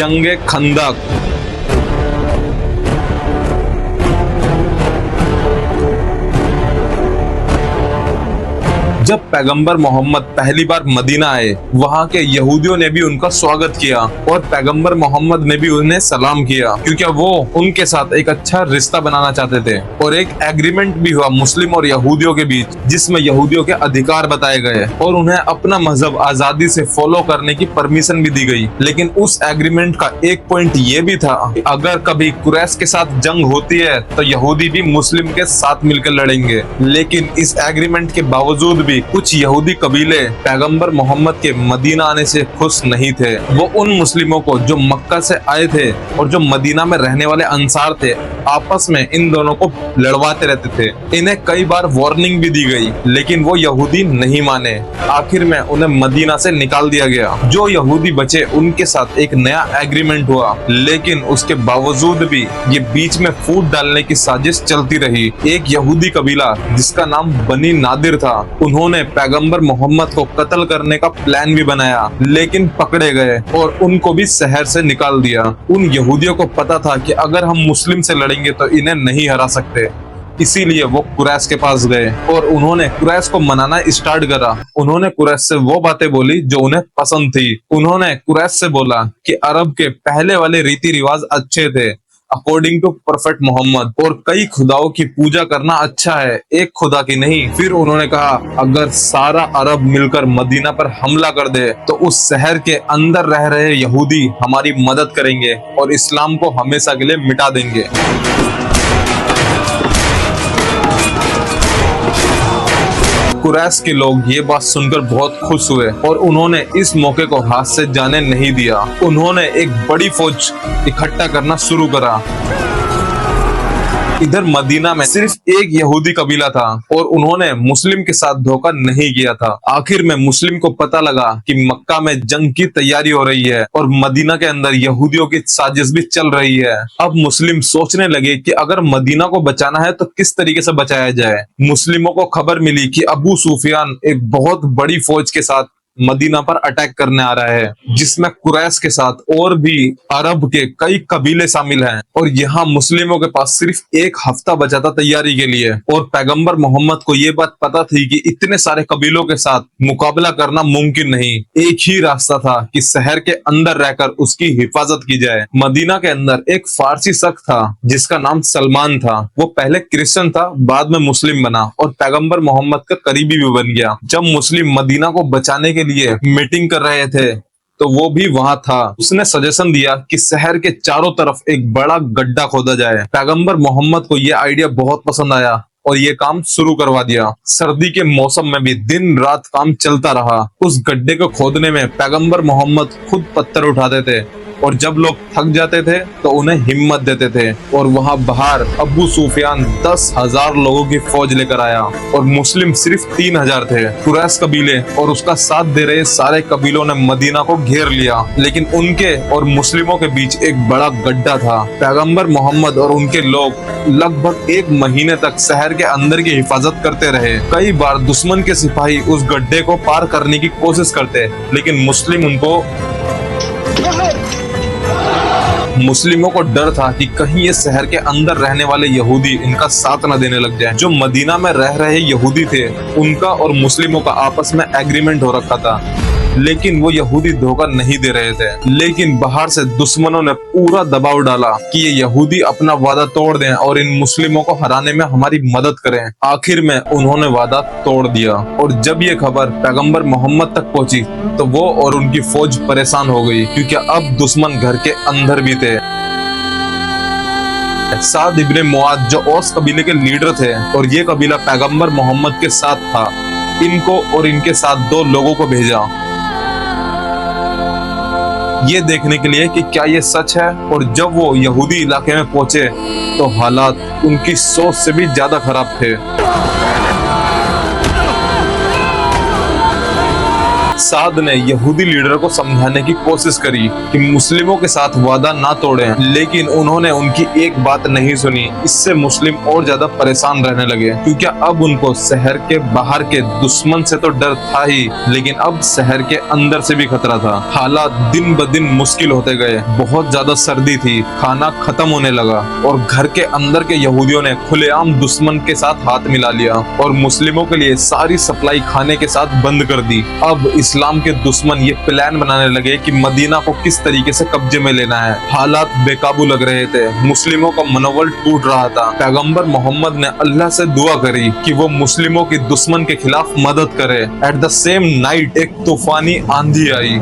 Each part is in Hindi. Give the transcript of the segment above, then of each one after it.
जंगे खंदक। जब पैगंबर मोहम्मद पहली बार मदीना आए, वहाँ के यहूदियों ने भी उनका स्वागत किया और पैगंबर मोहम्मद ने भी उन्हें सलाम किया, क्योंकि वो उनके साथ एक अच्छा रिश्ता बनाना चाहते थे। और एक एग्रीमेंट भी हुआ मुस्लिम और यहूदियों के बीच, जिसमें यहूदियों के अधिकार बताए गए और उन्हें अपना मजहब आजादी से फॉलो करने की परमिशन भी दी गई। लेकिन उस एग्रीमेंट का एक पॉइंट ये भी था कि अगर कभी कुरैश के साथ जंग होती है तो यहूदी भी मुस्लिम के साथ मिलकर लड़ेंगे। लेकिन इस एग्रीमेंट के बावजूद भी कुछ यहूदी कबीले पैगंबर मोहम्मद के मदीना आने से खुश नहीं थे। वो उन मुस्लिमों को जो मक्का से आए थे और जो मदीना में रहने वाले अंसार थे, आपस में इन दोनों को लड़वाते रहते थे। इन्हें कई बार वार्निंग भी दी गई, लेकिन वो यहूदी नहीं माने। आखिर में उन्हें मदीना से निकाल दिया गया। जो यहूदी बचे उनके साथ एक नया एग्रीमेंट हुआ, लेकिन उसके बावजूद भी ये बीच में फूट डालने की साजिश चलती रही। एक यहूदी कबीला जिसका नाम बनी नादिर था, उन्होंने पैगंबर मोहम्मद को कत्ल करने का प्लान भी बनाया, लेकिन पकड़े गए और उनको भी शहर से निकाल दिया। उन यहूदियों को पता था कि अगर हम मुस्लिम से लड़ेंगे तो इन्हें नहीं हरा सकते, इसीलिए वो कुरैश के पास गए और उन्होंने कुरैश को मनाना स्टार्ट करा। उन्होंने कुरैश से वो बातें बोली जो उन्हें पसंद थी। उन्होंने कुरैश से बोला कि अरब के पहले वाले रीति रिवाज अच्छे थे, अकॉर्डिंग टू प्रोफेट मोहम्मद, और कई खुदाओं की पूजा करना अच्छा है, एक खुदा की नहीं। फिर उन्होंने कहा अगर सारा अरब मिलकर मदीना पर हमला कर दे तो उस शहर के अंदर रह रहे यहूदी हमारी मदद करेंगे और इस्लाम को हमेशा के लिए मिटा देंगे। कुरैश के लोग ये बात सुनकर बहुत खुश हुए और उन्होंने इस मौके को हाथ से जाने नहीं दिया। उन्होंने एक बड़ी फौज इकट्ठा करना शुरू करा। इधर मदीना में सिर्फ एक यहूदी कबीला था और उन्होंने मुस्लिम के साथ धोखा नहीं किया था। आखिर में मुस्लिम को पता लगा कि मक्का में जंग की तैयारी हो रही है और मदीना के अंदर यहूदियों की साजिश भी चल रही है। अब मुस्लिम सोचने लगे कि अगर मदीना को बचाना है तो किस तरीके से बचाया जाए। मुस्लिमों को खबर मिली कि अबू सुफियान एक बहुत बड़ी फौज के साथ मदीना पर अटैक करने आ रहा है, जिसमें कुरैश के साथ और भी अरब के कई कबीले शामिल हैं। और यहाँ मुस्लिमों के पास सिर्फ एक हफ्ता बचा था तैयारी के लिए और पैगंबर मोहम्मद को ये बात पता थी कि इतने सारे कबीलों के साथ मुकाबला करना मुमकिन नहीं। एक ही रास्ता था कि शहर के अंदर रहकर उसकी हिफाजत की जाए। मदीना के अंदर एक फारसी शख्स था जिसका नाम सलमान था। वो पहले क्रिश्चियन था, बाद में मुस्लिम बना और पैगंबर मोहम्मद का करीबी भी बन गया। जब मुस्लिम मदीना को बचाने के लिए मीटिंग कर रहे थे तो वो भी वहां था। उसने सजेशन दिया कि शहर के चारों तरफ एक बड़ा गड्ढा खोदा जाए। पैगंबर मोहम्मद को यह आइडिया बहुत पसंद आया और ये काम शुरू करवा दिया। सर्दी के मौसम में भी दिन रात काम चलता रहा। उस गड्ढे को खोदने में पैगंबर मोहम्मद खुद पत्थर उठाते थे और जब लोग थक जाते थे तो उन्हें हिम्मत देते थे। और वहां बाहर अबू सुफियान 10,000 लोगों की फौज लेकर आया और मुस्लिम सिर्फ 3,000 थे। कुरैश कबीले और उसका साथ दे रहे सारे कबीलों ने मदीना को घेर लिया, लेकिन उनके और मुस्लिमों के बीच एक बड़ा गड्ढा था। पैगंबर मोहम्मद और उनके लोग लगभग 1 महीने तक शहर के अंदर की हिफाजत करते रहे। कई बार दुश्मन के सिपाही उस गड्ढे को पार करने की कोशिश करते, लेकिन मुस्लिमों को डर था कि कहीं ये शहर के अंदर रहने वाले यहूदी इनका साथ न देने लग जाएं। जो मदीना में रह रहे यहूदी थे, उनका और मुस्लिमों का आपस में एग्रीमेंट हो रखा था, लेकिन वो यहूदी धोखा नहीं दे रहे थे। लेकिन बाहर से दुश्मनों ने पूरा दबाव डाला कि ये यहूदी अपना वादा तोड़ दें और इन मुस्लिमों को हराने में हमारी मदद करें। आखिर में उन्होंने वादा तोड़ दिया और जब ये खबर पैगंबर मोहम्मद तक पहुंची तो वो और उनकी फौज परेशान हो गई, क्योंकि अब दुश्मन घर के अंदर भी थे। साद इब्ने मुआद जो औस कबीले के लीडर थे और ये कबीला पैगंबर मोहम्मद के साथ था, इनको और इनके साथ 2 लोगों को भेजा ये देखने के लिए कि क्या ये सच है। और जब वो यहूदी इलाके में पहुंचे तो हालात उनकी सोच से भी ज्यादा खराब थे। साद ने यहूदी लीडर को समझाने की कोशिश करी कि मुस्लिमों के साथ वादा ना तोड़ें, लेकिन उन्होंने उनकी एक बात नहीं सुनी। इससे मुस्लिम और ज्यादा परेशान रहने लगे, क्योंकि अब उनको शहर के बाहर के दुश्मन से तो डर था ही, लेकिन अब शहर के अंदर से भी खतरा था। हालात दिन ब दिन मुश्किल होते गए। बहुत ज्यादा सर्दी थी, खाना खत्म होने लगा और घर के अंदर के यहूदियों ने खुलेआम दुश्मन के साथ हाथ मिला लिया और मुस्लिमों के लिए सारी सप्लाई खाने के साथ बंद कर दी। अब इस्लाम के दुश्मन ये प्लान बनाने लगे कि मदीना को किस तरीके से कब्जे में लेना है। हालात बेकाबू लग रहे थे, मुस्लिमों का मनोबल टूट रहा था। पैगंबर मोहम्मद ने अल्लाह से दुआ करी कि वो मुस्लिमों की दुश्मन के खिलाफ मदद करे। एट द सेम नाइट एक तूफानी आंधी आई।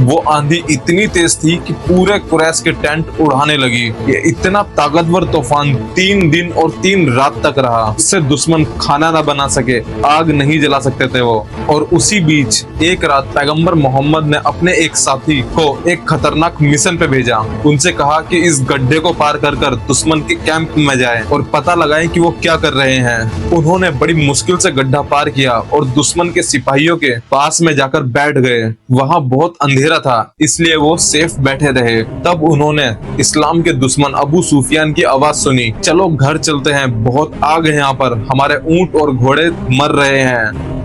वो आंधी इतनी तेज थी कि पूरे कुरैश के टेंट उड़ाने लगी। ये इतना ताकतवर तूफान 3 दिन और 3 रात तक रहा। इससे दुश्मन खाना ना बना सके, आग नहीं जला सकते थे वो। और उसी बीच एक रात पैगंबर मोहम्मद ने अपने एक साथी को एक खतरनाक मिशन पे भेजा। उनसे कहा कि इस गड्ढे को पार कर कर दुश्मन के कैंप में जाएं और पता लगाएं कि वो क्या कर रहे हैं। उन्होंने बड़ी मुश्किल से गड्ढा पार किया और दुश्मन के सिपाहियों के पास में जाकर बैठ गए। वहाँ बहुत अंधेरा था, इसलिए वो सेफ बैठे रहे। तब उन्होंने इस्लाम के दुश्मन अबू सुफियान की आवाज सुनी, चलो घर चलते हैं, बहुत आग है यहाँ पर, हमारे ऊंट और घोड़े मर रहे हैं,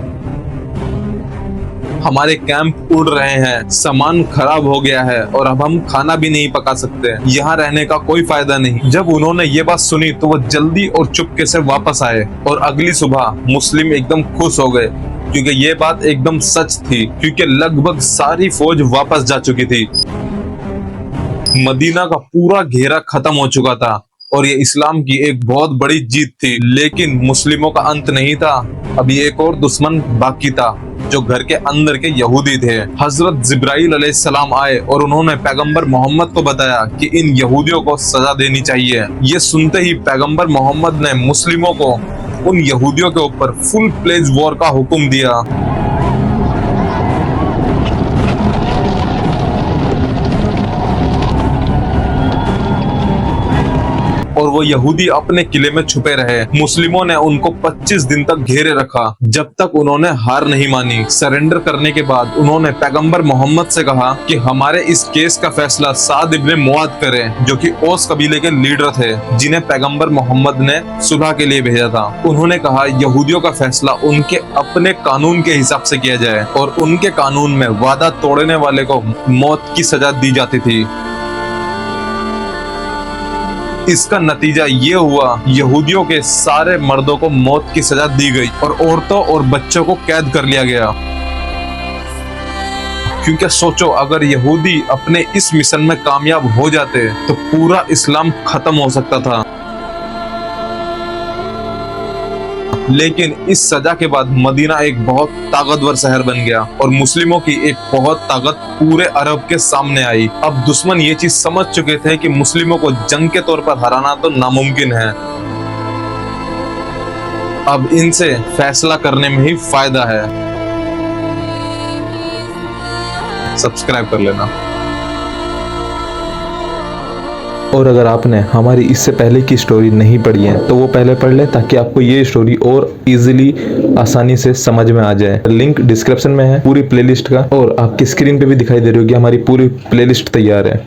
हमारे कैंप उड़ रहे हैं, सामान खराब हो गया है और अब हम खाना भी नहीं पका सकते, यहाँ रहने का कोई फायदा नहीं। जब उन्होंने ये बात सुनी तो वो जल्दी और चुपके से वापस आए और अगली सुबह मुस्लिम एकदम खुश हो गए, क्योंकि ये बात एकदम सच थी, क्योंकि लगभग सारी फौज वापस जा चुकी थी। मदीना का पूरा घेरा खत्म हो चुका था और ये इस्लाम की एक बहुत बड़ी जीत थी। लेकिन मुस्लिमों का अंत नहीं था, अभी एक और दुश्मन बाकी था, जो घर के अंदर के यहूदी थे। हजरत जिब्राइल अलैहिस्सलाम आए और उन्होंने पैगंबर मोहम्मद को बताया कि इन यहूदियों को सजा देनी चाहिए। ये सुनते ही पैगंबर मोहम्मद ने मुस्लिमों को उन यहूदियों के ऊपर फुल प्लेज वॉर का हुक्म दिया। और वो यहूदी अपने किले में छुपे रहे। मुस्लिमों ने उनको 25 दिन तक घेरे रखा, जब तक उन्होंने हार नहीं मानी। सरेंडर करने के बाद उन्होंने पैगंबर मोहम्मद से कहा कि हमारे इस केस का फैसला साद इब्ने मुआद करें, जो कि ओस कबीले के लीडर थे, जिन्हें पैगंबर मोहम्मद ने सुलह के लिए भेजा था। उन्होंने कहा यहूदियों का फैसला उनके अपने कानून के हिसाब से किया जाए और उनके कानून में वादा तोड़ने वाले को मौत की सजा दी जाती थी। इसका नतीजा ये हुआ, यहूदियों के सारे मर्दों को मौत की सजा दी गई और औरतों और बच्चों को कैद कर लिया गया। क्योंकि सोचो, अगर यहूदी अपने इस मिशन में कामयाब हो जाते तो पूरा इस्लाम खत्म हो सकता था। लेकिन इस सजा के बाद मदीना एक बहुत ताकतवर शहर बन गया और मुस्लिमों की एक बहुत ताकत पूरे अरब के सामने आई। अब दुश्मन ये चीज समझ चुके थे कि मुस्लिमों को जंग के तौर पर हराना तो नामुमकिन है। अब इनसे फैसला करने में ही फायदा है। सब्सक्राइब कर लेना। और अगर आपने हमारी इससे पहले की स्टोरी नहीं पढ़ी है तो वो पहले पढ़ लें, ताकि आपको ये स्टोरी और इजीली आसानी से समझ में आ जाए। लिंक डिस्क्रिप्शन में है पूरी प्लेलिस्ट का, और आपकी स्क्रीन पे भी दिखाई दे रही होगी, हमारी पूरी प्लेलिस्ट तैयार है।